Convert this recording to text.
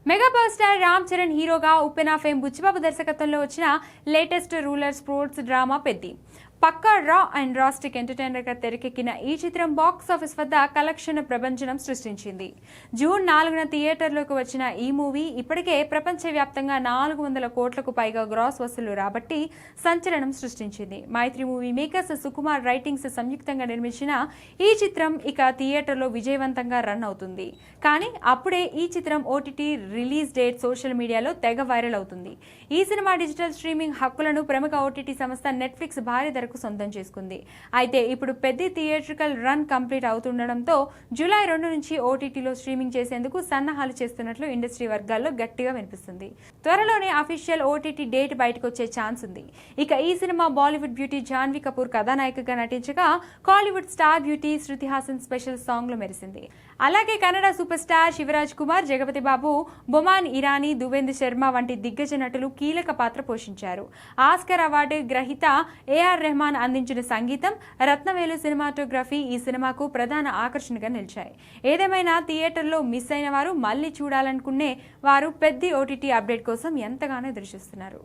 Mega power star Ram Charan హీరోగా Uppena fame Buchibabu దర్శకత్వంలో వచ్చిన latest rural sports drama Peddi. పక్కా రా అండ్ రాస్టిక్ ఎంటర్టైనర్ గా తెరకెక్కిన ఈ చిత్రం బాక్స్ ఆఫీస్ వద్ద కలెక్షన్ ప్రభంజనం సృష్టించింది. జూన్ 4న థియేటర్లోకి వచ్చిన ఈ మూవీ ఇప్పటికే ప్రపంచవ్యాప్తంగా 400 కోట్లకు పైగా గ్రాస్ వసూలు రాబట్టి సంచలనం సృష్టించింది. మైత్రి మూవీ మేకర్స్ సుకుమార్ రైటింగ్స్ సంయుక్తంగా నిర్మించిన ఈ చిత్రం ఇక థియేటర్లో విజయవంతంగా రన్ అవుతుంది. కానీ అప్పుడే ఈ చిత్రం ఓటీటీ రిలీజ్ డేట్ సోషల్ మీడియాలో తెగ వైరల్ అవుతుంది. ఈ సినిమా డిజిటల్ స్ట్రీమింగ్ హక్కులను ప్రముఖ ఓటీటీ సంస్థ నెట్ఫ్లిక్స్ భారీ ధరకు సొంతం చేసుకుంది. అయితే ఇప్పుడు పెద్ద థియేట్రికల్ రన్ కంప్లీట్ అవుతుండటంతో జూలై 2 నుంచి ఓటీటీలో స్ట్రీమింగ్ చేసేందుకు సన్నాహాలు చేస్తున్నట్లు ఇండస్ట్రీ వర్గాల్లో గట్టిగా వినిపిస్తుంది. త్వరలోనే అఫీషియల్ ఓటీటీ డేట్ బయటకు వచ్చే ఛాన్స్ ఉంది. ఇక ఈ సినిమా బాలీవుడ్ బ్యూటీ జాన్వీ కపూర్ కథానాయికగా నటించగా Kollywood star beauty Shruti Haasan special song లో మెరిసింది. అలాగే కన్నడ సూపర్ స్టార్ శివరాజ్ కుమార్, జగపతి బాబు, బొమాన్ ఇరానీ, దువేంద్ర శర్మ వంటి దిగ్గజ నటులు కీలక పాత్ర పోషించారు. ఆస్కర్ అవార్డు గ్రహీత ఏఆర్ రెహమాన్ అందించిన సంగీతం, రత్నవేలు సినిమాటోగ్రఫీ ఈ సినిమాకు ప్రధాన ఆకర్షణగా నిలిచాయి. ఏదేమైనా థియేటర్లో మిస్ అయిన వారు మళ్ళీ చూడాలనుకునే వారు పెద్ద ఓటీటీ అప్డేట్ కోసం ఎంతగానో ఎదురుచూస్తున్నారు.